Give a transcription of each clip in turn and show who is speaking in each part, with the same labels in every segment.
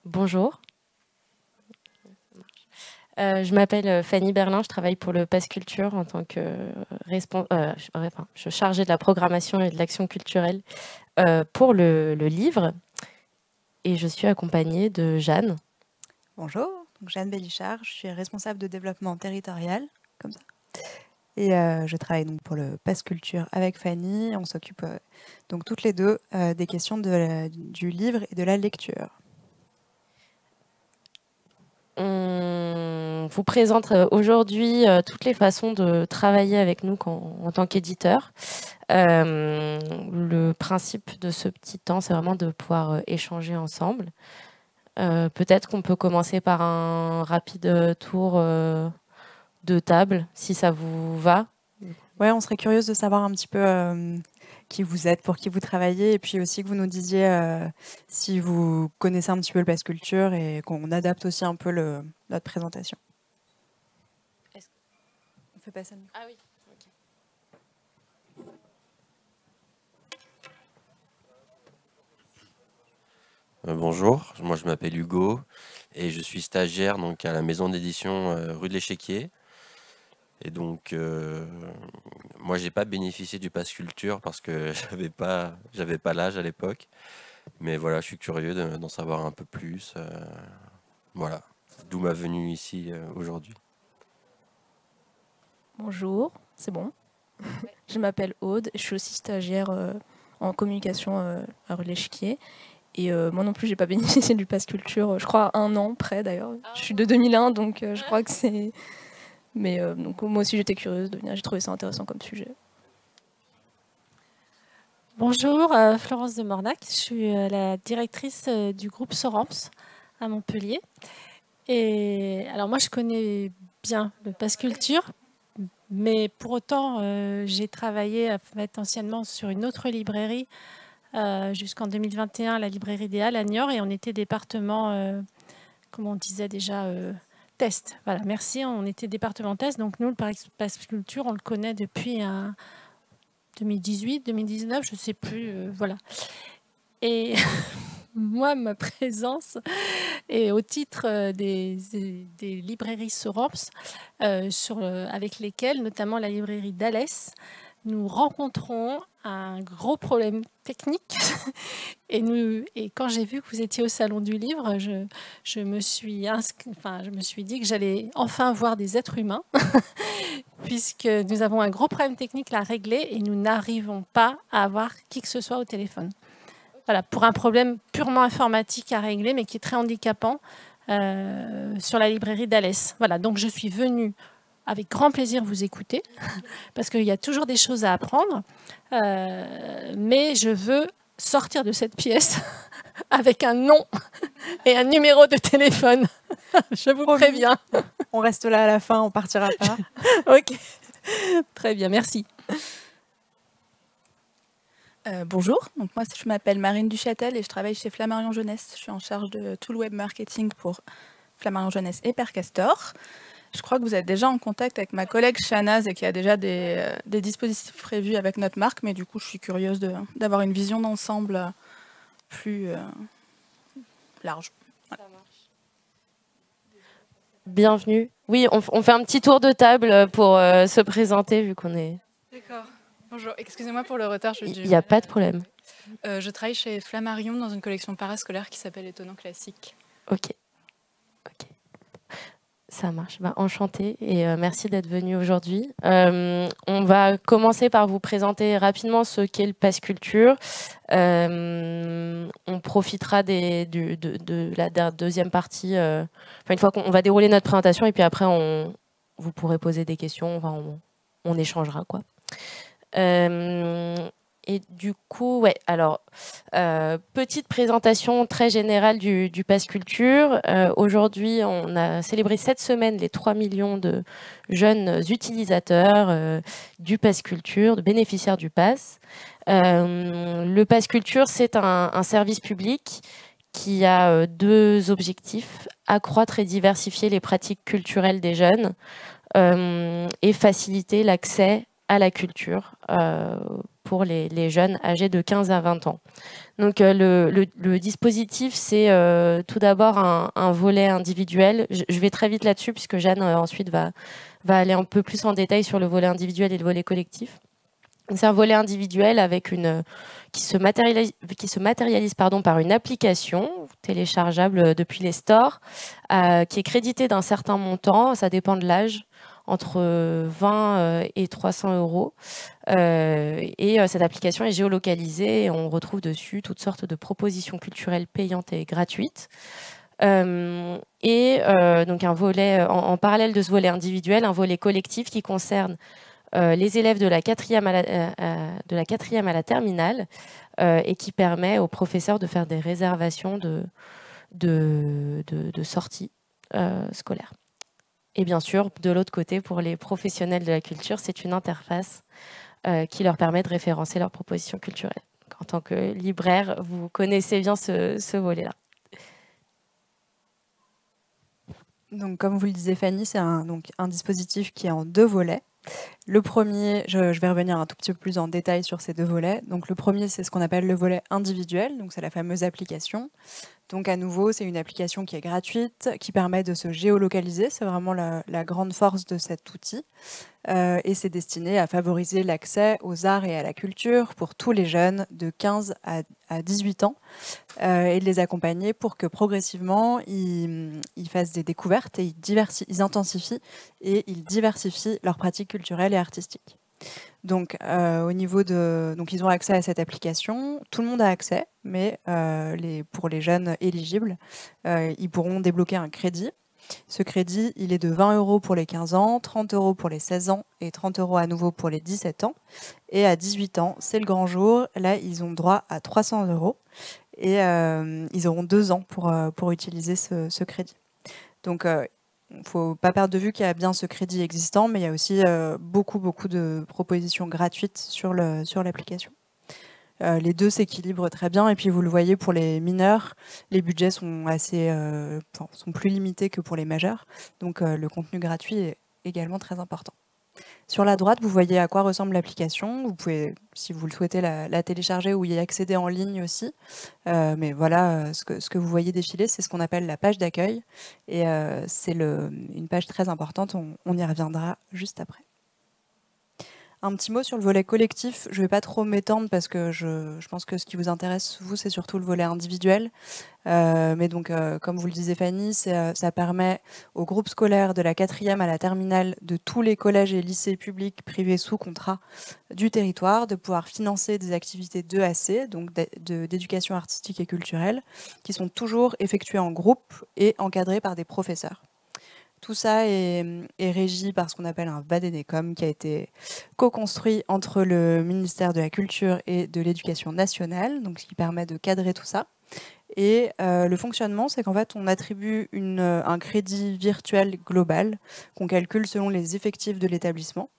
Speaker 1: Bonjour. Je m'appelle Fanny Berlin, je travaille pour le Pass Culture en tant que je suis chargée de la programmation et de l'action culturelle pour le livre. Et je suis accompagnée de Jeanne.
Speaker 2: Bonjour, donc Jeanne Bellichard, je suis responsable de développement territorial, comme ça. Et je travaille donc pour le Pass Culture avec Fanny. On s'occupe donc toutes les deux des questions du livre et de la lecture.
Speaker 1: On vous présente aujourd'hui toutes les façons de travailler avec nous en tant qu'éditeur. Le principe de ce petit temps, c'est vraiment de pouvoir échanger ensemble. Peut-être qu'on peut commencer par un rapide tour de table, si ça vous va.
Speaker 2: Ouais, on serait curieuse de savoir un petit peu qui vous êtes, pour qui vous travaillez, et puis aussi que vous nous disiez si vous connaissez un petit peu le Pass Culture et qu'on adapte aussi un peu notre présentation. On fait passer.
Speaker 1: Ah oui.
Speaker 3: Bonjour, moi je m'appelle Hugo et je suis stagiaire donc à la maison d'édition rue de l'Échiquier. Et donc moi j'ai pas bénéficié du Pass Culture parce que j'avais pas l'âge à l'époque. Mais voilà, je suis curieux d'en savoir un peu plus. Voilà, d'où ma venue ici aujourd'hui.
Speaker 4: Bonjour, c'est bon. Je m'appelle Aude, je suis aussi stagiaire en communication à rue de l'Échiquier. Et moi non plus, j'ai pas bénéficié du Pass Culture, je crois à 1 an près d'ailleurs. Je suis de 2001, donc je crois que c'est... Mais donc moi aussi j'étais curieuse de venir, j'ai trouvé ça intéressant comme sujet.
Speaker 5: Bonjour, Florence de Mornac, je suis la directrice du groupe Soramps à Montpellier. Et alors moi je connais bien le Pass Culture, mais pour autant j'ai travaillé anciennement sur une autre librairie jusqu'en 2021, la librairie des Halles à Niort, et on était département, comme on disait déjà, test. Voilà, merci, on était département test, donc nous le Pass Culture on le connaît depuis 2018, 2019, je ne sais plus, voilà. Et moi, ma présence est au titre des librairies Soramps, avec lesquelles, notamment la librairie d'Alès, nous rencontrons un gros problème technique. Et quand j'ai vu que vous étiez au Salon du Livre, je me suis dit que j'allais enfin voir des êtres humains, puisque nous avons un gros problème technique à régler et nous n'arrivons pas à avoir qui que ce soit au téléphone. Voilà, pour un problème purement informatique à régler, mais qui est très handicapant sur la librairie d'Alès. Voilà, donc je suis venue avec grand plaisir vous écouter, parce qu'il y a toujours des choses à apprendre, mais je veux sortir de cette pièce avec un nom et un numéro de téléphone. Je vous préviens.
Speaker 2: On reste là à la fin, on partira pas.
Speaker 5: Ok, très bien, merci.
Speaker 6: Bonjour, donc moi je m'appelle Marine Duchâtel et je travaille chez Flammarion Jeunesse. Je suis en charge de tout le web marketing pour Flammarion Jeunesse et Percastor. Je crois que vous êtes déjà en contact avec ma collègue Shanaz et qu'il y a déjà des dispositifs prévus avec notre marque, mais du coup je suis curieuse d'avoir une vision d'ensemble plus large. Voilà.
Speaker 1: Bienvenue. Oui, on fait un petit tour de table pour se présenter vu qu'on est...
Speaker 7: D'accord. Bonjour, excusez-moi pour le retard.
Speaker 1: Il n'y a pas de problème.
Speaker 7: Je travaille chez Flammarion dans une collection parascolaire qui s'appelle Étonnant Classique.
Speaker 1: Ok. Ça marche. Enchantée et merci d'être venu aujourd'hui. On va commencer par vous présenter rapidement ce qu'est le Pass Culture. On profitera de la deuxième partie, une fois qu'on va dérouler notre présentation et puis après vous pourrez poser des questions, on échangera quoi. Et du coup, ouais, alors, petite présentation très générale du Pass Culture. Aujourd'hui, on a célébré cette semaine les 3 millions de jeunes utilisateurs du Pass Culture, de bénéficiaires du Pass. Le Pass Culture, c'est un service public qui a 2 objectifs: accroître et diversifier les pratiques culturelles des jeunes et faciliter l'accès à la culture pour les jeunes âgés de 15 à 20 ans. Donc le dispositif, c'est tout d'abord un volet individuel. Je vais très vite là-dessus puisque Jeanne ensuite va aller un peu plus en détail sur le volet individuel et le volet collectif. C'est un volet individuel avec qui se matérialise par une application téléchargeable depuis les stores, qui est créditée d'un certain montant, ça dépend de l'âge, entre 20 et 300 euros. Et cette application est géolocalisée et on retrouve dessus toutes sortes de propositions culturelles payantes et gratuites. Donc un volet, en parallèle de ce volet individuel, un volet collectif qui concerne les élèves de la 4e à la terminale et qui permet aux professeurs de faire des réservations de sorties scolaires. Et bien sûr, de l'autre côté, pour les professionnels de la culture, c'est une interface qui leur permet de référencer leurs propositions culturelles. En tant que libraire, vous connaissez bien ce volet-là.
Speaker 2: Donc, comme vous le disiez, Fanny, c'est un dispositif qui est en 2 volets. Le premier, je vais revenir un tout petit peu plus en détail sur ces 2 volets. Donc, le premier, c'est ce qu'on appelle le volet individuel, donc c'est la fameuse application. Donc à nouveau, c'est une application qui est gratuite, qui permet de se géolocaliser. C'est vraiment la grande force de cet outil. Et c'est destiné à favoriser l'accès aux arts et à la culture pour tous les jeunes de 15 à 18 ans et de les accompagner pour que progressivement, ils fassent des découvertes et ils intensifient et ils diversifient leurs pratiques culturelles et artistiques. Donc, donc, ils ont accès à cette application. Tout le monde a accès, mais pour les jeunes éligibles, ils pourront débloquer un crédit. Ce crédit, il est de 20 € pour les 15 ans, 30 € pour les 16 ans et 30 € à nouveau pour les 17 ans. Et à 18 ans, c'est le grand jour. Là, ils ont droit à 300 € et ils auront 2 ans pour utiliser ce crédit. Donc, il ne faut pas perdre de vue qu'il y a bien ce crédit existant, mais il y a aussi beaucoup de propositions gratuites sur l'application. Les deux s'équilibrent très bien, et puis vous le voyez, pour les mineurs, les budgets sont sont plus limités que pour les majeurs, donc le contenu gratuit est également très important. Sur la droite, vous voyez à quoi ressemble l'application. Vous pouvez, si vous le souhaitez, la télécharger ou y accéder en ligne aussi. Mais voilà, ce que vous voyez défiler, c'est ce qu'on appelle la page d'accueil. Et c'est une page très importante, on y reviendra juste après. Un petit mot sur le volet collectif. Je ne vais pas trop m'étendre parce que je pense que ce qui vous intéresse, vous, c'est surtout le volet individuel. Mais donc, comme vous le disiez, Fanny, ça permet aux groupes scolaires de la 4e à la terminale de tous les collèges et lycées publics, privés sous contrat du territoire, de pouvoir financer des activités d'EAC, donc d'éducation artistique et culturelle, qui sont toujours effectuées en groupe et encadrées par des professeurs. Tout ça est régi par ce qu'on appelle un Vadénécom, qui a été co-construit entre le ministère de la Culture et de l'Éducation nationale, donc ce qui permet de cadrer tout ça. Et le fonctionnement, c'est qu'en fait, on attribue un crédit virtuel global qu'on calcule selon les effectifs de l'établissement.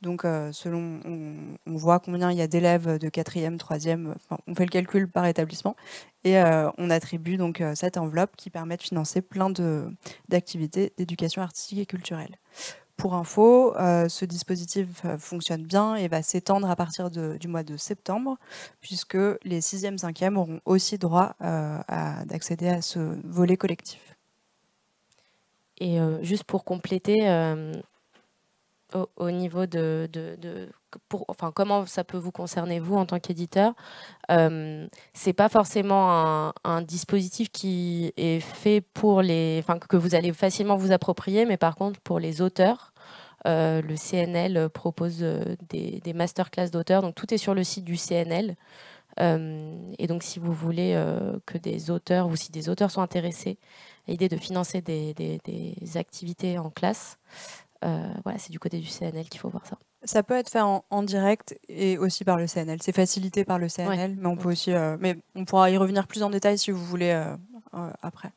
Speaker 2: Donc, on voit combien il y a d'élèves de 4e, 3e, enfin, on fait le calcul par établissement. Et on attribue donc cette enveloppe qui permet de financer plein d'activités d'éducation artistique et culturelle. Pour info, ce dispositif fonctionne bien et va s'étendre à partir du mois de septembre, puisque les 6e, 5e auront aussi droit d'accéder à ce volet collectif.
Speaker 1: Et juste pour compléter, au niveau comment ça peut vous concerner, vous, en tant qu'éditeur, c'est pas forcément un dispositif qui est fait pour que vous allez facilement vous approprier, mais par contre, pour les auteurs, le CNL propose des masterclass d'auteurs, donc tout est sur le site du CNL. Et donc, si vous voulez que des auteurs, ou si des auteurs sont intéressés à l'idée de financer des activités en classe, voilà, c'est du côté du CNL qu'il faut voir ça.
Speaker 2: Ça peut être fait en direct et aussi par le CNL. C'est facilité par le CNL, ouais. Mais on peut aussi, mais on pourra y revenir plus en détail si vous voulez après.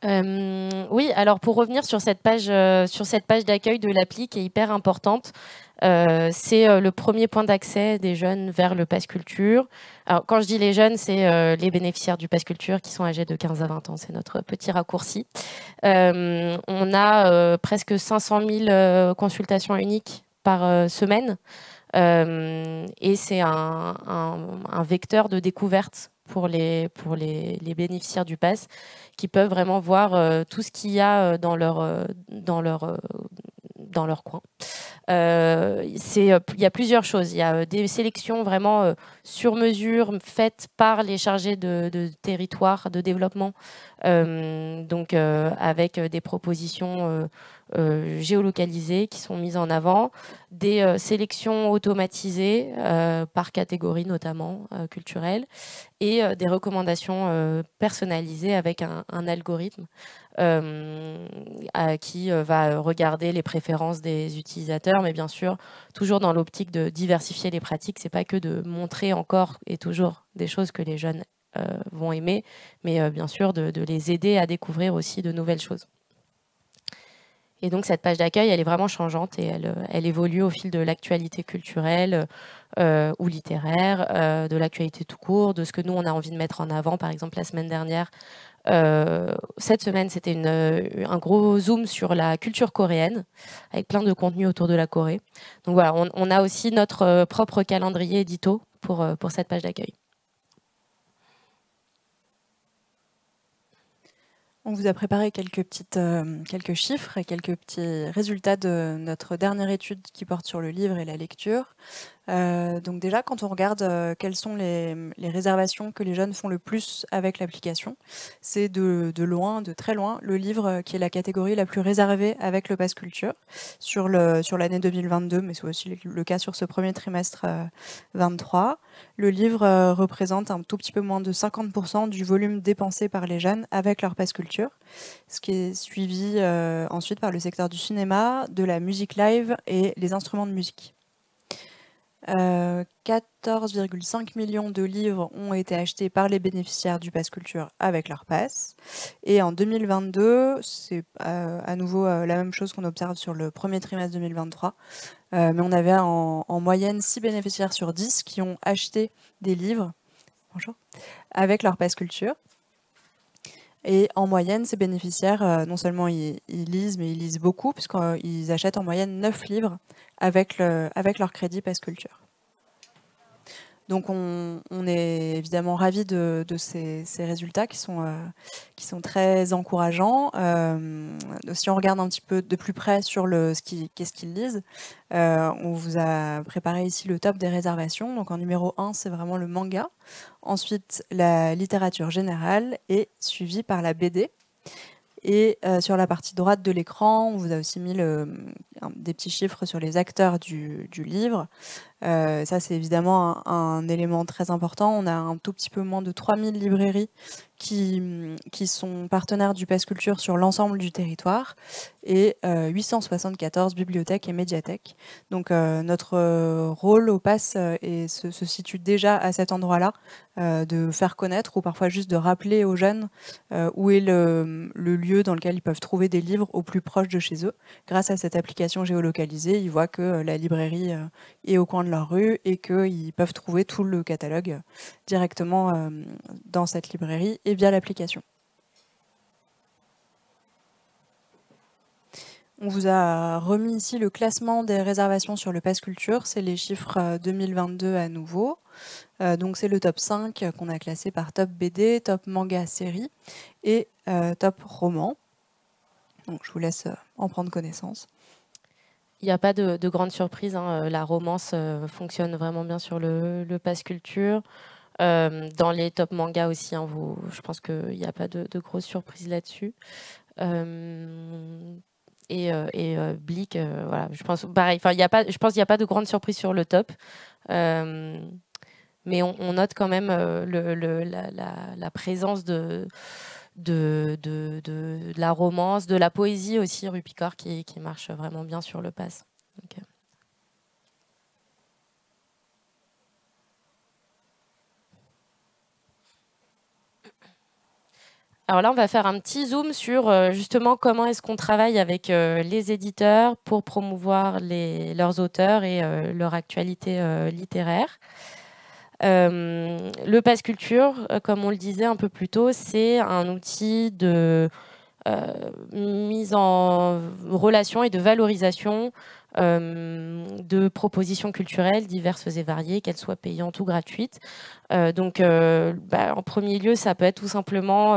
Speaker 1: Oui, alors pour revenir sur cette page d'accueil de l'appli qui est hyper importante, C'est le premier point d'accès des jeunes vers le Pass Culture. Alors, quand je dis les jeunes, c'est les bénéficiaires du Pass Culture qui sont âgés de 15 à 20 ans. C'est notre petit raccourci. On a presque 500 000 consultations uniques par semaine. Et c'est un vecteur de découverte pour les bénéficiaires du Pass qui peuvent vraiment voir tout ce qu'il y a dans leur coin. Il y a plusieurs choses. Il y a des sélections vraiment sur mesure faites par les chargés de territoire, de développement, donc avec des propositions géolocalisées qui sont mises en avant, des sélections automatisées par catégorie notamment culturelle, et des recommandations personnalisées avec un algorithme qui va regarder les préférences des utilisateurs, mais bien sûr, toujours dans l'optique de diversifier les pratiques. C'est pas que de montrer encore et toujours des choses que les jeunes vont aimer, mais bien sûr de les aider à découvrir aussi de nouvelles choses. Et donc cette page d'accueil, elle est vraiment changeante et elle évolue au fil de l'actualité culturelle ou littéraire, de l'actualité tout court, de ce que nous, on a envie de mettre en avant. Par exemple, la semaine dernière, cette semaine, c'était un gros zoom sur la culture coréenne, avec plein de contenu autour de la Corée. Donc voilà, on a aussi notre propre calendrier édito pour cette page d'accueil.
Speaker 2: On vous a préparé quelques chiffres et quelques petits résultats de notre dernière étude qui porte sur le livre et la lecture. Donc déjà, quand on regarde quelles sont les réservations que les jeunes font le plus avec l'application, c'est de loin, de très loin, le livre qui est la catégorie la plus réservée avec le Pass Culture sur l'année 2022, mais c'est aussi le cas sur ce premier trimestre 23. Le livre représente un tout petit peu moins de 50% du volume dépensé par les jeunes avec leur Pass Culture, ce qui est suivi ensuite par le secteur du cinéma, de la musique live et les instruments de musique. 14,5 millions de livres ont été achetés par les bénéficiaires du Pass Culture avec leur pass. Et en 2022, c'est à nouveau la même chose qu'on observe sur le premier trimestre 2023. Mais on avait en moyenne 6 bénéficiaires sur 10 qui ont acheté des livres avec leur Pass Culture. Et en moyenne, ces bénéficiaires, non seulement ils lisent, mais ils lisent beaucoup, puisqu'ils achètent en moyenne 9 livres avec leur crédit Pass Culture. Donc on est évidemment ravis de ces résultats qui sont très encourageants. Si on regarde un petit peu de plus près sur qu'est-ce qu'ils lisent, on vous a préparé ici le top des réservations. Donc en numéro 1, c'est vraiment le manga. Ensuite, la littérature générale et suivi par la BD. Et sur la partie droite de l'écran, on vous a aussi mis des petits chiffres sur les acteurs du livre. Ça, c'est évidemment un élément très important. On a un tout petit peu moins de 3000 librairies qui sont partenaires du Pass Culture sur l'ensemble du territoire et 874 bibliothèques et médiathèques. Donc notre rôle au Pass se situe déjà à cet endroit-là, de faire connaître ou parfois juste de rappeler aux jeunes où est le lieu dans lequel ils peuvent trouver des livres au plus proche de chez eux. Grâce à cette application géolocalisée, ils voient que la librairie est au coin de leur rue et qu'ils peuvent trouver tout le catalogue directement dans cette librairie et via l'application. On vous a remis ici le classement des réservations sur le Pass Culture. C'est les chiffres 2022 à nouveau. Donc c'est le top 5 qu'on a classé par top BD, top manga série et top roman. Donc je vous laisse en prendre connaissance.
Speaker 1: Il n'y a pas de grande surprise, hein. La romance fonctionne vraiment bien sur le Pass Culture. Dans les top mangas aussi, hein, je pense qu'il n'y a pas de grosses surprises là-dessus. Blick, voilà, je pense pareil. Enfin, je pense qu'il n'y a pas de grande surprise sur le top. Mais on note quand même la présence de la romance, de la poésie aussi, Rue Picard, qui marche vraiment bien sur le Pass. Donc, Alors là, on va faire un petit zoom sur justement comment est-ce qu'on travaille avec les éditeurs pour promouvoir leurs auteurs et leur actualité littéraire. Le Pass Culture, comme on le disait un peu plus tôt, c'est un outil de mise en relation et de valorisation de propositions culturelles diverses et variées, qu'elles soient payantes ou gratuites. En premier lieu, ça peut être tout simplement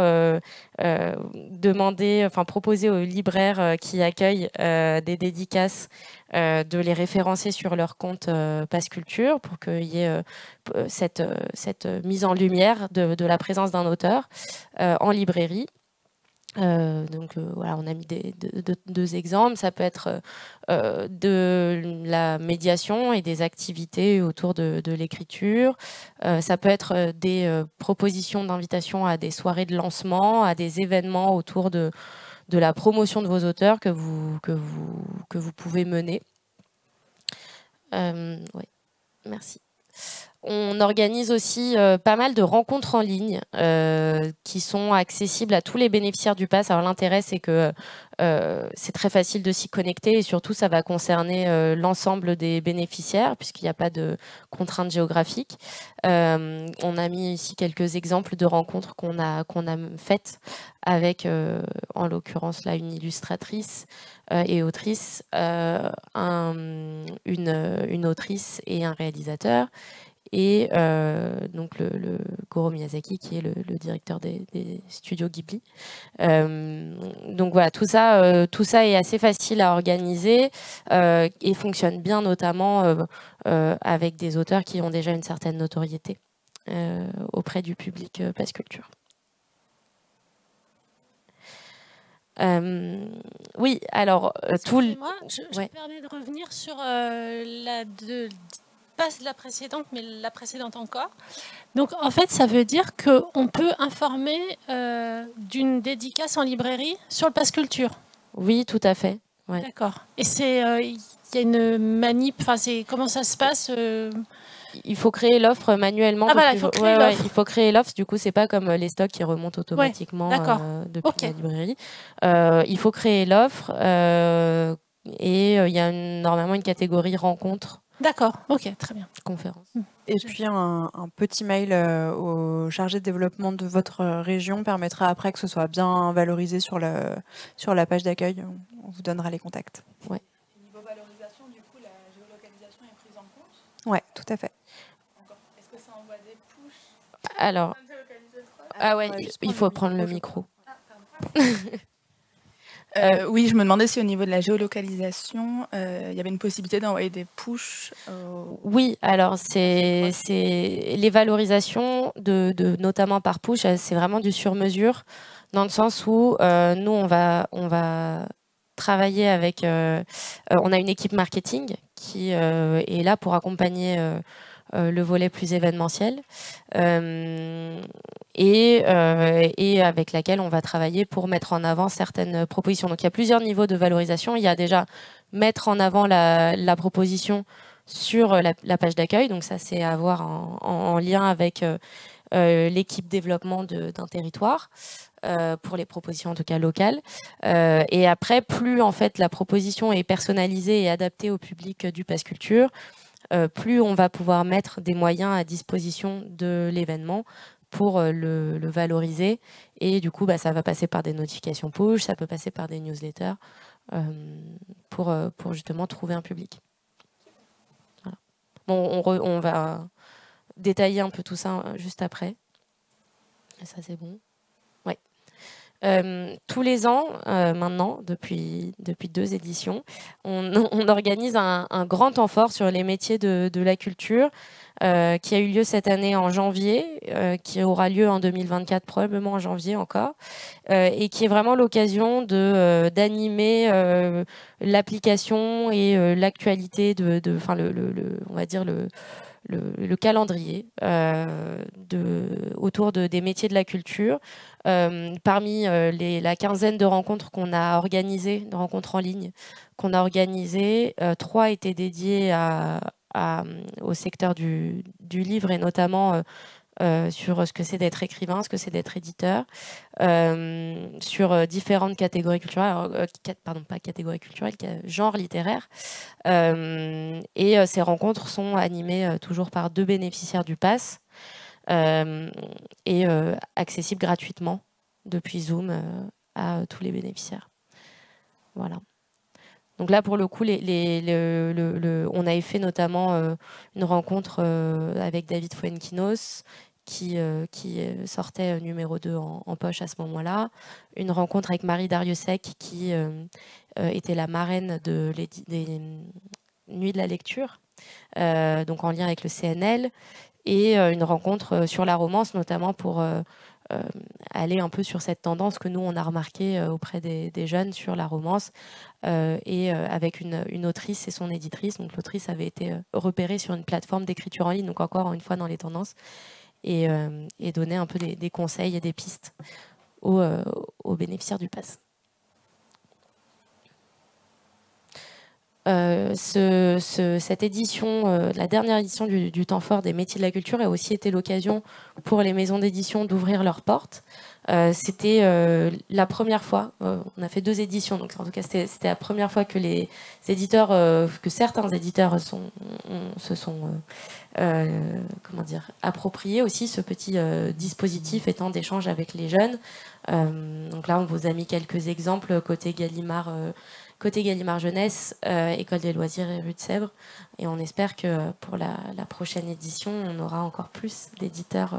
Speaker 1: proposer aux libraires qui accueillent des dédicaces de les référencer sur leur compte Pass Culture pour qu'il y ait cette mise en lumière de la présence d'un auteur en librairie. Voilà, on a mis deux exemples. Ça peut être de la médiation et des activités autour de l'écriture. Ça peut être des propositions d'invitation à des soirées de lancement, à des événements autour de la promotion de vos auteurs que vous pouvez mener. Ouais, merci. On organise aussi pas mal de rencontres en ligne qui sont accessibles à tous les bénéficiaires du Pass. Alors l'intérêt, c'est que c'est très facile de s'y connecter et surtout, ça va concerner l'ensemble des bénéficiaires puisqu'il n'y a pas de contraintes géographiques. On a mis ici quelques exemples de rencontres qu'on a faites avec, en l'occurrence, là, une illustratrice et autrice, une autrice et un réalisateur. Et donc le Goro Miyazaki qui est le directeur des studios Ghibli. Donc voilà, tout ça est assez facile à organiser et fonctionne bien notamment avec des auteurs qui ont déjà une certaine notoriété auprès du public Pass Culture. Oui, alors
Speaker 5: Excusez-moi, je me permets de revenir sur pas la précédente, mais la précédente encore. Donc, en fait, ça veut dire qu'on peut informer d'une dédicace en librairie sur le Pass Culture.
Speaker 1: Oui, tout à fait. Ouais.
Speaker 5: D'accord. Et il y a une manip, comment ça se passe
Speaker 1: Il faut créer l'offre manuellement.
Speaker 5: Ah, voilà, il faut créer l'offre.
Speaker 1: Il faut créer l'offre. Du coup, c'est pas comme les stocks qui remontent automatiquement depuis la librairie. Il faut créer l'offre et il y a normalement une catégorie rencontre.
Speaker 5: D'accord, ok, très bien.
Speaker 1: Conférence.
Speaker 2: Et puis un petit mail au chargé de développement de votre région permettra après que ce soit bien valorisé sur la page d'accueil. On vous donnera les contacts.
Speaker 6: Ouais. Et niveau valorisation, du coup, la géolocalisation est prise en compte ?
Speaker 2: Oui, tout à fait.
Speaker 6: Est-ce que ça envoie des push ?
Speaker 1: Alors, il faut prendre le micro.
Speaker 6: Oui, je me demandais si au niveau de la géolocalisation, il y avait une possibilité d'envoyer des pushs.
Speaker 1: Oui, alors c'est les valorisations notamment par push, c'est vraiment du sur-mesure dans le sens où nous on va travailler avec, on a une équipe marketing qui est là pour accompagner le volet plus événementiel et avec laquelle on va travailler pour mettre en avant certaines propositions. Donc il y a plusieurs niveaux de valorisation. Il y a déjà mettre en avant la proposition sur la page d'accueil. Donc ça, c'est à voir en lien avec l'équipe développement d'un territoire. Pour les propositions en tout cas locales. Et après, plus en fait la proposition est personnalisée et adaptée au public du Pass Culture, plus on va pouvoir mettre des moyens à disposition de l'événement pour le valoriser. Et du coup, ça va passer par des notifications push, ça peut passer par des newsletters pour justement trouver un public. Voilà. Bon, on va détailler un peu tout ça juste après. Et ça, c'est bon. Tous les ans, maintenant, depuis 2 éditions, on organise un grand temps fort sur les métiers de la culture qui a eu lieu cette année en janvier, qui aura lieu en 2024, probablement en janvier encore, et qui est vraiment l'occasion d'animer l'application et l'actualité on va dire le calendrier autour des métiers de la culture. Parmi la quinzaine de rencontres qu'on a organisées, de rencontres en ligne qu'on a organisées, 3 étaient dédiées au secteur du livre et notamment sur ce que c'est d'être écrivain, ce que c'est d'être éditeur, sur différentes catégories culturelles, pardon, pas catégories culturelles, genres littéraires. Et ces rencontres sont animées toujours par 2 bénéficiaires du Pass et accessibles gratuitement depuis Zoom à tous les bénéficiaires. Voilà. Donc là, pour le coup, on avait fait notamment une rencontre avec David Fuenquinos, qui sortait numéro 2 en poche à ce moment-là. Une rencontre avec Marie Dariussec, qui était la marraine des Nuits de la lecture, donc en lien avec le CNL. Et une rencontre sur la romance, notamment pour aller un peu sur cette tendance que nous, on a remarqué auprès des jeunes sur la romance, et avec une autrice et son éditrice. Donc l'autrice avait été repérée sur une plateforme d'écriture en ligne, donc encore une fois dans les tendances, et donner un peu des conseils et des pistes aux bénéficiaires du Pass. Cette édition, la dernière édition du Temps fort des métiers de la culture, a aussi été l'occasion pour les maisons d'édition d'ouvrir leurs portes. C'était la première fois, on a fait 2 éditions, donc en tout cas c'était la première fois que les éditeurs, que certains éditeurs se sont appropriés aussi ce petit dispositif étant d'échange avec les jeunes. Donc là on vous a mis quelques exemples côté Gallimard Jeunesse, École des loisirs et rue de Sèvres. Et on espère que pour la prochaine édition, on aura encore plus d'éditeurs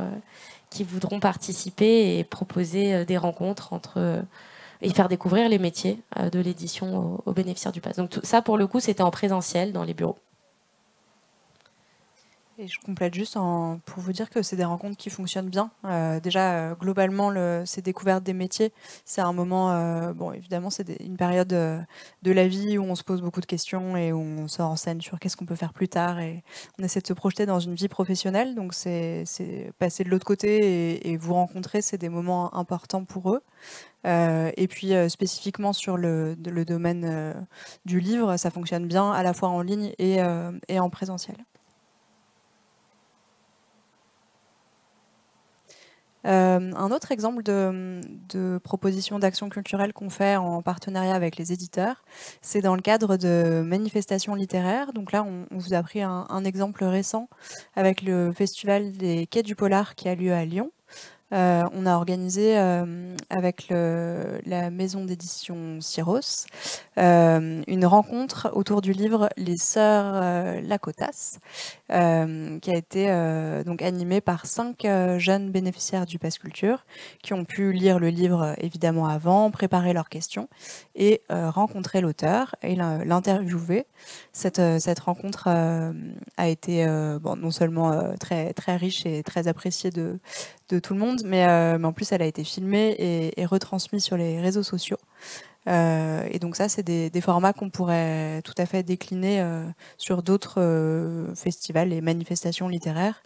Speaker 1: qui voudront participer et proposer des rencontres et faire découvrir les métiers de l'édition aux bénéficiaires du Pass. Donc tout ça, pour le coup, c'était en présentiel dans les bureaux.
Speaker 2: Et je complète juste pour vous dire que c'est des rencontres qui fonctionnent bien. Déjà, globalement, ces découvertes des métiers, c'est un moment, bon, évidemment, c'est une période de la vie où on se pose beaucoup de questions et où on se renseigne sur qu'est-ce qu'on peut faire plus tard, et on essaie de se projeter dans une vie professionnelle. Donc, c'est passer de l'autre côté et vous rencontrer, c'est des moments importants pour eux. Et puis, spécifiquement sur le domaine du livre, ça fonctionne bien à la fois en ligne et en présentiel. Un autre exemple de proposition d'action culturelle qu'on fait en partenariat avec les éditeurs, c'est dans le cadre de manifestations littéraires. Donc là, on vous a pris un exemple récent avec le festival des Quais du Polar qui a lieu à Lyon. On a organisé avec la maison d'édition Syros une rencontre autour du livre Les Sœurs Lacotas, qui a été donc animée par 5 jeunes bénéficiaires du Pass Culture qui ont pu lire le livre évidemment avant, préparer leurs questions et rencontrer l'auteur et l'interviewer. Cette rencontre a été non seulement très, très riche et très appréciée de tout le monde, mais en plus elle a été filmée et retransmise sur les réseaux sociaux. Et donc ça, c'est des formats qu'on pourrait tout à fait décliner sur d'autres festivals et manifestations littéraires,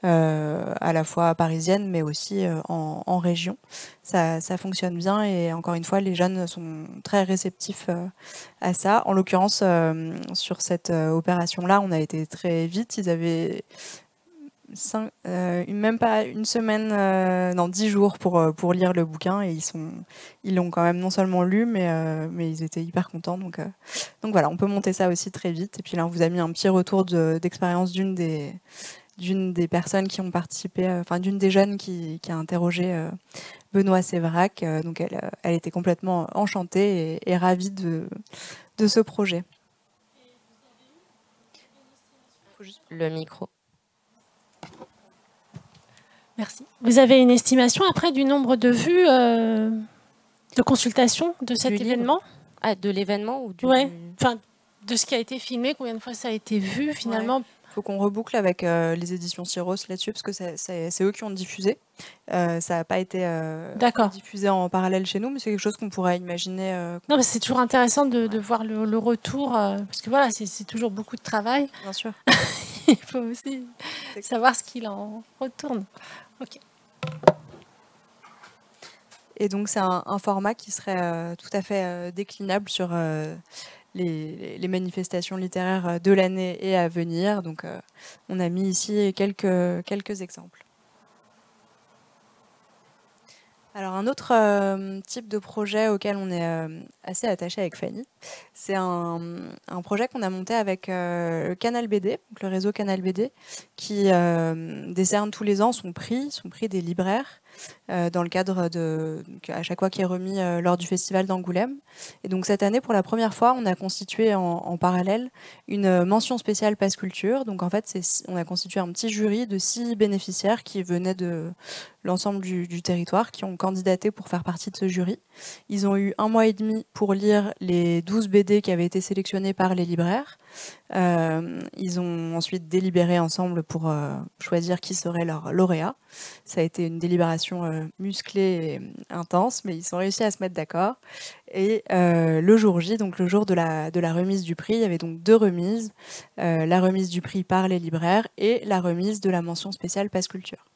Speaker 2: à la fois parisiennes, mais aussi en région. Ça fonctionne bien et encore une fois, les jeunes sont très réceptifs à ça. En l'occurrence, sur cette opération-là, on a été très vite. Ils avaient même pas une semaine, non, 10 jours pour lire le bouquin, et ils l'ont quand même non seulement lu, mais ils étaient hyper contents. Donc voilà, on peut monter ça aussi très vite. Et puis là, on vous a mis un petit retour d'expérience d'une des personnes qui ont participé, enfin d'une des jeunes qui a interrogé Benoît Séverac. Donc elle était complètement enchantée et ravie de ce projet.
Speaker 1: Le micro.
Speaker 5: Merci. Vous avez une estimation après du nombre de vues, de consultations de cet événement ?
Speaker 1: De l'événement ou du...
Speaker 5: Ouais. Enfin, de ce qui a été filmé, combien de fois ça a été vu finalement ?
Speaker 2: Il faut qu'on reboucle avec les éditions Syros là-dessus, parce que c'est eux qui ont diffusé. Ça n'a pas été diffusé en parallèle chez nous, mais c'est quelque chose qu'on pourrait imaginer.
Speaker 5: Non, mais c'est toujours intéressant de voir le retour, parce que voilà, c'est toujours beaucoup de travail.
Speaker 2: Bien sûr.
Speaker 5: Il faut aussi savoir ce qu'il en retourne. Ok.
Speaker 2: Et donc c'est un format qui serait tout à fait déclinable sur les manifestations littéraires de l'année et à venir. Donc on a mis ici quelques exemples. Alors un autre type de projet auquel on est assez attaché avec Fanny, c'est un projet qu'on a monté avec le Canal BD, donc le réseau Canal BD, qui décerne tous les ans son prix des libraires, dans le cadre à chaque fois qui est remis lors du festival d'Angoulême. Et donc cette année, pour la première fois, on a constitué en parallèle une mention spéciale Passe Culture. Donc en fait, on a constitué un petit jury de 6 bénéficiaires qui venaient de l'ensemble du territoire, qui ont candidaté pour faire partie de ce jury. Ils ont eu 1 mois et demi pour lire les 12 BD qui avaient été sélectionnés par les libraires. Ils ont ensuite délibéré ensemble pour choisir qui serait leur lauréat. Ça a été une délibération musclée et intense, mais ils ont réussi à se mettre d'accord. Et le jour J, donc le jour de la remise du prix, il y avait donc 2 remises. La remise du prix par les libraires et la remise de la mention spéciale Passe Culture.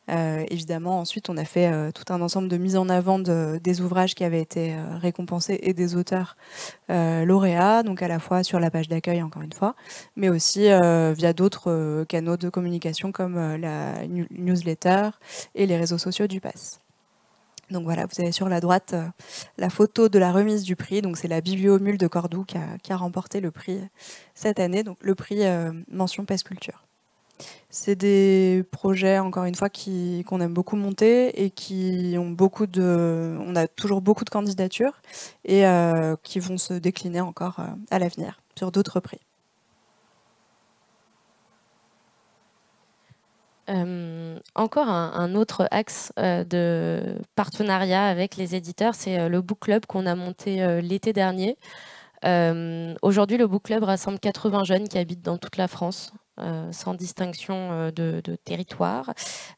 Speaker 2: Évidemment, ensuite, on a fait tout un ensemble de mises en avant des ouvrages qui avaient été récompensés et des auteurs lauréats, donc à la fois sur la page d'accueil, encore une fois, mais aussi via d'autres canaux de communication comme la newsletter et les réseaux sociaux du PASS. Donc voilà, vous avez sur la droite la photo de la remise du prix. Donc c'est la Bibliomule de Cordoue qui a remporté le prix cette année, donc le prix mention Passe Culture. C'est des projets, encore une fois, qu'on aime beaucoup monter et qui ont on a toujours beaucoup de candidatures et qui vont se décliner encore à l'avenir sur d'autres prix.
Speaker 1: Encore un autre axe de partenariat avec les éditeurs, c'est le book club qu'on a monté l'été dernier. Aujourd'hui, le book club rassemble 80 jeunes qui habitent dans toute la France, sans distinction de territoire.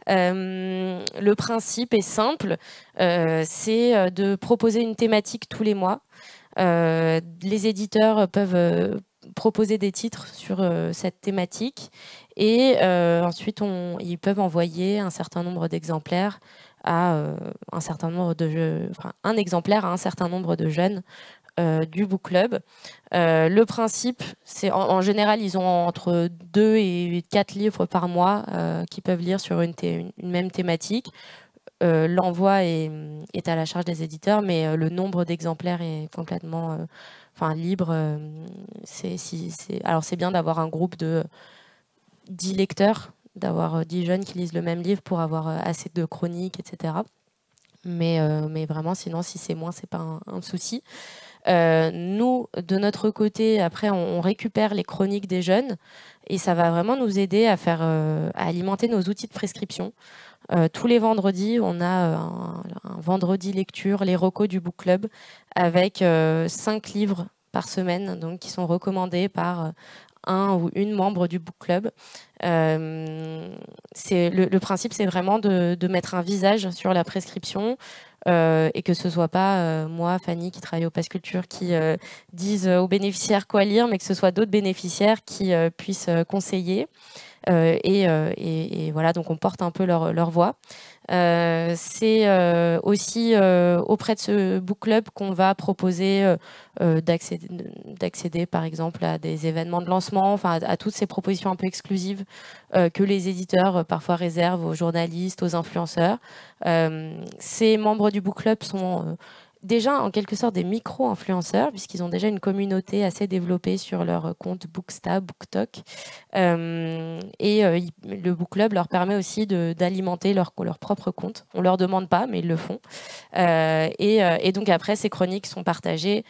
Speaker 1: Le principe est simple, c'est de proposer une thématique tous les mois. Les éditeurs peuvent proposer des titres sur cette thématique et ensuite ils peuvent envoyer un certain nombre d'exemplaires à un certain nombre un exemplaire à un certain nombre de jeunes du book club. Le principe, c'est en général, ils ont entre 2 et 4 livres par mois qu'ils peuvent lire sur une même thématique. L'envoi est à la charge des éditeurs, mais le nombre d'exemplaires est complètement libre. Alors c'est bien d'avoir un groupe de 10 lecteurs, d'avoir 10 jeunes qui lisent le même livre pour avoir assez de chroniques, etc. Mais vraiment, sinon, si c'est moins, c'est pas un souci. Nous, de notre côté, après, on récupère les chroniques des jeunes et ça va vraiment nous aider à alimenter nos outils de prescription. Tous les vendredis, on a un vendredi lecture, les recos du book club, avec 5 livres par semaine, donc qui sont recommandés par un ou une membre du book club. Le principe, c'est vraiment de mettre un visage sur la prescription et que ce soit pas moi, Fanny, qui travaille au Passe Culture, qui dise aux bénéficiaires quoi lire, mais que ce soit d'autres bénéficiaires qui puissent conseiller. Et voilà, donc on porte un peu leur voix. C'est aussi auprès de ce book club qu'on va proposer d'accéder par exemple à des événements de lancement, à toutes ces propositions un peu exclusives que les éditeurs parfois réservent aux journalistes, aux influenceurs. Ces membres du book club sont déjà en quelque sorte des micro-influenceurs, puisqu'ils ont déjà une communauté assez développée sur leur compte Booksta, BookTok. Le book club leur permet aussi d'alimenter leur propre compte. On ne leur demande pas, mais ils le font. Et donc après, ces chroniques sont partagées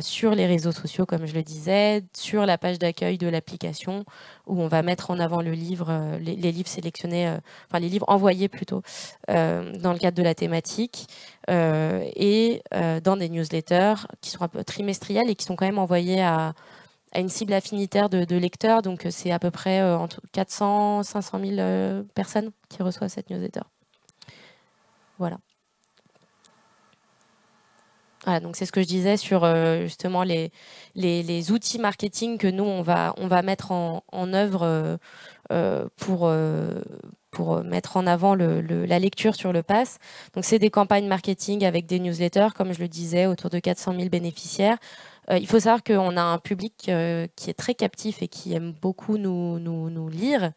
Speaker 1: sur les réseaux sociaux, comme je le disais, sur la page d'accueil de l'application, où on va mettre en avant les livres sélectionnés, les livres envoyés plutôt, dans le cadre de la thématique, et dans des newsletters qui sont un peu trimestriels et qui sont quand même envoyés à une cible affinitaire de lecteurs. Donc c'est à peu près entre 400 500 000 personnes qui reçoivent cette newsletter. Voilà. Voilà, donc c'est ce que je disais sur justement les outils marketing que nous on va mettre en œuvre pour mettre en avant la lecture sur le Pass. Donc c'est des campagnes marketing avec des newsletters, comme je le disais, autour de 400 000 bénéficiaires. Il faut savoir qu'on a un public qui est très captif et qui aime beaucoup nous lire.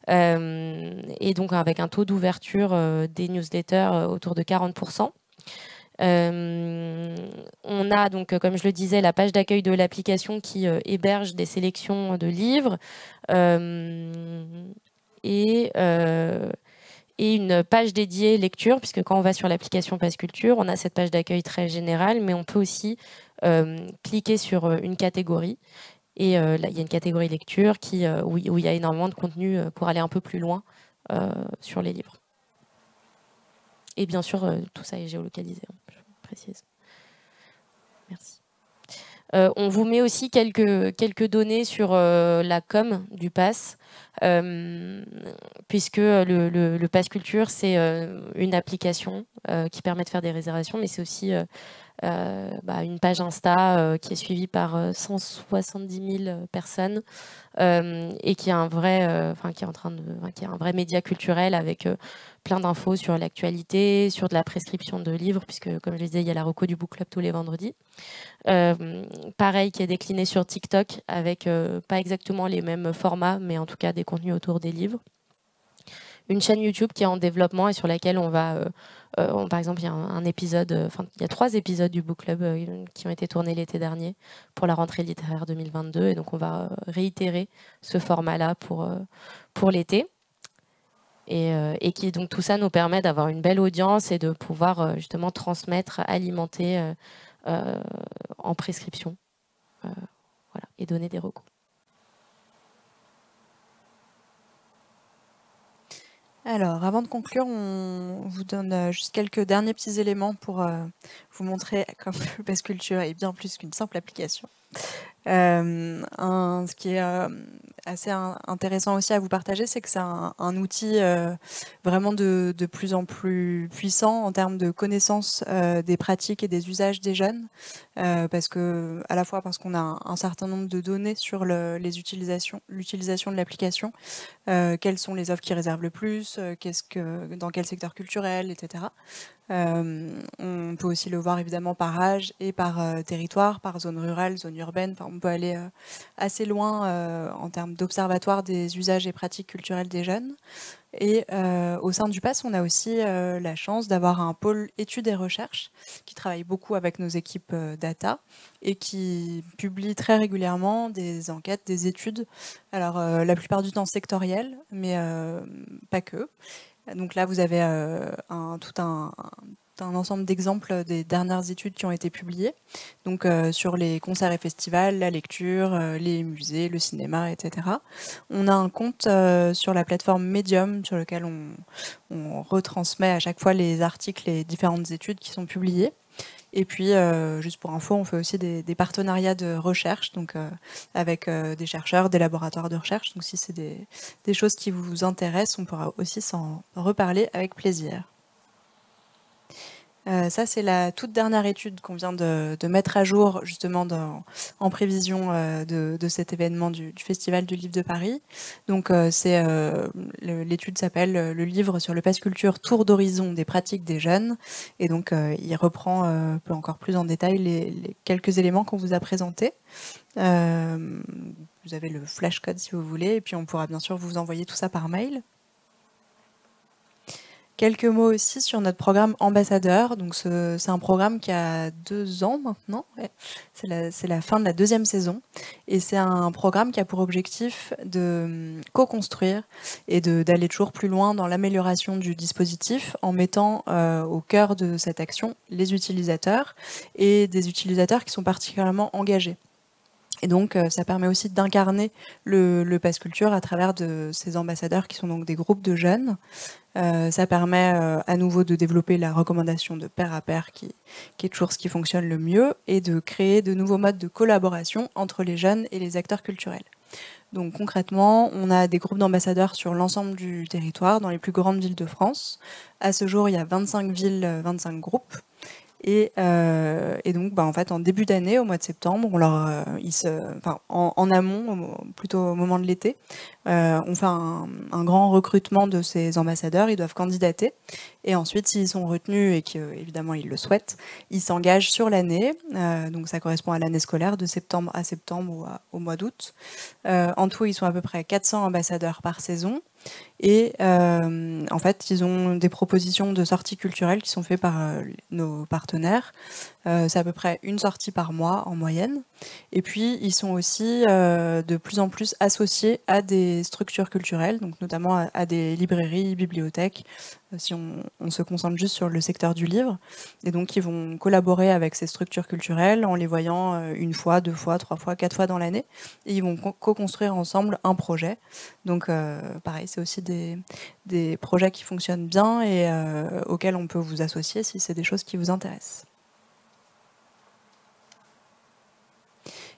Speaker 1: Et donc avec un taux d'ouverture des newsletters autour de 40%. On a donc, comme je le disais, la page d'accueil de l'application qui héberge des sélections de livres et une page dédiée lecture, puisque quand on va sur l'application Pass Culture, on a cette page d'accueil très générale, mais on peut aussi cliquer sur une catégorie. Et là, il y a une catégorie lecture où il y a énormément de contenu pour aller un peu plus loin sur les livres. Et bien sûr, tout ça est géolocalisé, je précise. Merci. On vous met aussi quelques données sur la com du Pass, puisque le Pass Culture, c'est une application qui permet de faire des réservations, mais c'est aussi une page Insta qui est suivie par 170 000 personnes et qui est un vrai, qui est un vrai média culturel avec plein d'infos sur l'actualité, sur de la prescription de livres, puisque comme je le disais, il y a la reco du book club tous les vendredis. Pareil, qui est décliné sur TikTok avec pas exactement les mêmes formats, mais en tout cas des contenus autour des livres. Une chaîne YouTube qui est en développement et sur laquelle on va, par exemple, il y a il y a 3 épisodes du book club qui ont été tournés l'été dernier pour la rentrée littéraire 2022, et donc on va réitérer ce format-là pour l'été. Et qui donc tout ça nous permet d'avoir une belle audience et de pouvoir justement transmettre, alimenter en prescription, voilà, et donner des recours.
Speaker 2: Alors, avant de conclure, on vous donne juste quelques derniers petits éléments pour vous montrer comme le Pass Culture est bien plus qu'une simple application. Ce qui est assez intéressant aussi à vous partager, c'est que c'est un outil vraiment de plus en plus puissant en termes de connaissance des pratiques et des usages des jeunes, à la fois parce qu'on a un certain nombre de données sur l'utilisation de l'application, quelles sont les offres qui réservent le plus, dans quel secteur culturel, etc. On peut aussi le voir évidemment par âge et par territoire, par zone rurale, zone urbaine. Enfin, on peut aller assez loin en termes d'observatoire des usages et pratiques culturelles des jeunes. Et au sein du Pass, on a aussi la chance d'avoir un pôle études et recherches qui travaille beaucoup avec nos équipes data et qui publie très régulièrement des enquêtes, des études. Alors la plupart du temps sectorielles, mais pas que. Donc là, vous avez tout un ensemble d'exemples des dernières études qui ont été publiées, donc sur les concerts et festivals, la lecture, les musées, le cinéma, etc. On a un compte sur la plateforme Medium sur lequel on retransmet à chaque fois les articles et différentes études qui sont publiées. Et puis, juste pour info, on fait aussi des partenariats de recherche, donc avec des chercheurs, des laboratoires de recherche. Donc si c'est des choses qui vous intéressent, on pourra aussi s'en reparler avec plaisir. Ça, c'est la toute dernière étude qu'on vient de mettre à jour, justement, en prévision de cet événement du Festival du Livre de Paris. Donc, l'étude s'appelle « Le livre sur le Pass Culture, tour d'horizon des pratiques des jeunes ». Et donc, il reprend un peu encore plus en détail les quelques éléments qu'on vous a présentés. Vous avez le flashcode si vous voulez, et puis on pourra bien sûr vous envoyer tout ça par mail. Quelques mots aussi sur notre programme ambassadeur. Donc c'est un programme qui a 2 ans maintenant. Ouais. C'est la fin de la 2e saison. Et c'est un programme qui a pour objectif de co-construire et d'aller toujours plus loin dans l'amélioration du dispositif en mettant au cœur de cette action les utilisateurs et des utilisateurs qui sont particulièrement engagés. Et donc, ça permet aussi d'incarner le Pass Culture à travers de ces ambassadeurs qui sont donc des groupes de jeunes. Ça permet à nouveau de développer la recommandation de pair à pair qui est toujours ce qui fonctionne le mieux et de créer de nouveaux modes de collaboration entre les jeunes et les acteurs culturels. Donc concrètement, on a des groupes d'ambassadeurs sur l'ensemble du territoire, dans les plus grandes villes de France. À ce jour, il y a 25 villes, 25 groupes. Et donc, en fait, en début d'année, au mois de septembre, en amont, plutôt au moment de l'été, on fait un grand recrutement de ces ambassadeurs. Ils doivent candidater. Et ensuite, s'ils sont retenus et qu'évidemment ils le souhaitent, ils s'engagent sur l'année. Donc ça correspond à l'année scolaire de septembre à septembre ou au mois d'août. En tout, ils sont à peu près 400 ambassadeurs par saison. Et en fait, ils ont des propositions de sorties culturelles qui sont faites par nos partenaires. C'est à peu près une sortie par mois en moyenne. Et puis, ils sont aussi de plus en plus associés à des structures culturelles, donc notamment à des librairies, bibliothèques, si on se concentre juste sur le secteur du livre. Et donc, ils vont collaborer avec ces structures culturelles en les voyant une fois, deux fois, trois fois, quatre fois dans l'année. Et ils vont co-construire ensemble un projet. Donc, pareil, c'est aussi des projets qui fonctionnent bien et auxquels on peut vous associer si c'est des choses qui vous intéressent.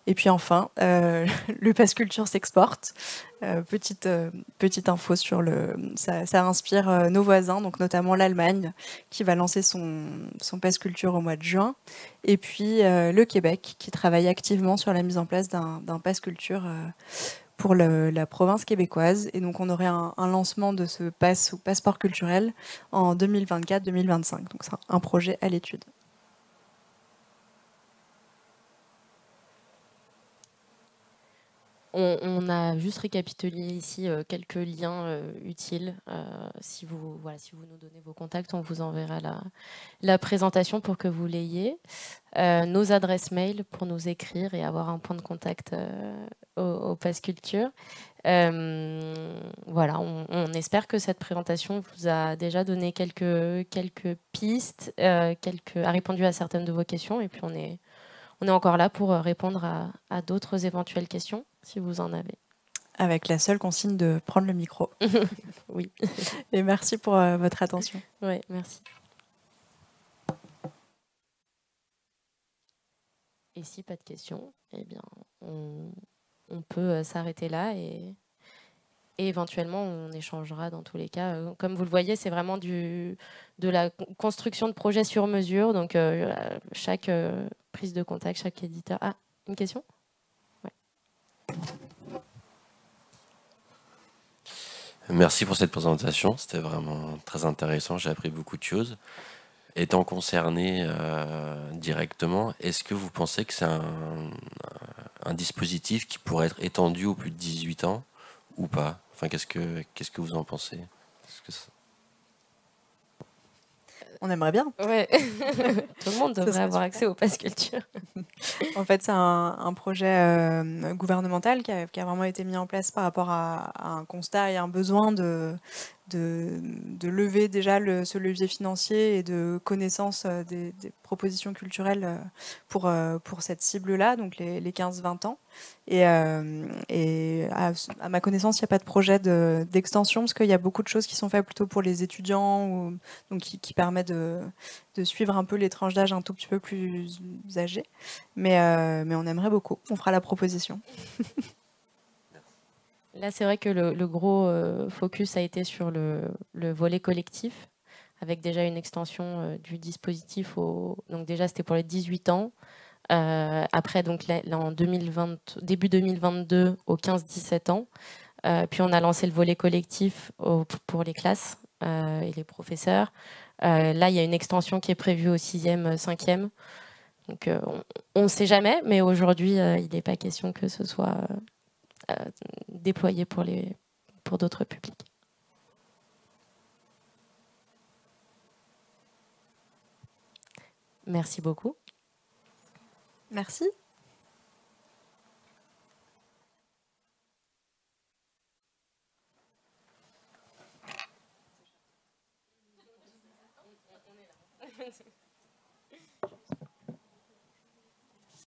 Speaker 2: Et puis enfin, le Pass Culture s'exporte. Petite info sur ça inspire nos voisins, donc notamment l'Allemagne, qui va lancer son Pass Culture au mois de juin. Et puis le Québec, qui travaille activement sur la mise en place d'un Pass Culture pour la province québécoise. Et donc on aurait un lancement de ce pass ou passeport culturel en 2024-2025. Donc c'est un projet à l'étude.
Speaker 1: On a juste récapitulé ici quelques liens utiles. Si vous nous donnez vos contacts, on vous enverra la présentation pour que vous l'ayez. Nos adresses mail pour nous écrire et avoir un point de contact au Pass Culture. Voilà, on espère que cette présentation vous a déjà donné quelques pistes, a répondu à certaines de vos questions. Et puis on est encore là pour répondre à d'autres éventuelles questions, si vous en avez.
Speaker 2: Avec la seule consigne de prendre le micro.
Speaker 1: Oui.
Speaker 2: Et merci pour votre attention.
Speaker 1: Oui, merci. Et si pas de questions, eh bien, on peut s'arrêter là et éventuellement, on échangera dans tous les cas. Comme vous le voyez, c'est vraiment de la construction de projets sur mesure. Donc, chaque prise de contact, chaque éditeur. Ah, une question ? Ouais.
Speaker 3: Merci pour cette présentation. C'était vraiment très intéressant. J'ai appris beaucoup de choses. Étant concerné directement, est-ce que vous pensez que c'est un dispositif qui pourrait être étendu aux plus de 18 ans ou pas? Enfin, qu'est-ce que vous en pensez?
Speaker 2: On aimerait bien.
Speaker 1: Ouais. Tout le monde devrait avoir accès au Pass Culture.
Speaker 2: En fait, c'est un projet gouvernemental qui a vraiment été mis en place par rapport à un constat et un besoin de lever déjà ce levier financier et de connaissance des propositions culturelles pour cette cible-là, donc les 15-20 ans. Et à ma connaissance, il n'y a pas de projet d'extension parce qu'il y a beaucoup de choses qui sont faites plutôt pour les étudiants, donc qui permet de suivre un peu les tranches d'âge un tout petit peu plus âgées. Mais on aimerait beaucoup. On fera la proposition.
Speaker 1: Là, c'est vrai que le gros focus a été sur le volet collectif, avec déjà une extension du dispositif. Donc déjà, c'était pour les 18 ans. Après, donc là, en début 2022, aux 15-17 ans. Puis on a lancé le volet collectif pour les classes et les professeurs. Là, il y a une extension qui est prévue au 6e, 5e. Donc on ne sait jamais, mais aujourd'hui, il n'est pas question que ce soit déployé pour d'autres publics. Merci beaucoup.
Speaker 2: Merci.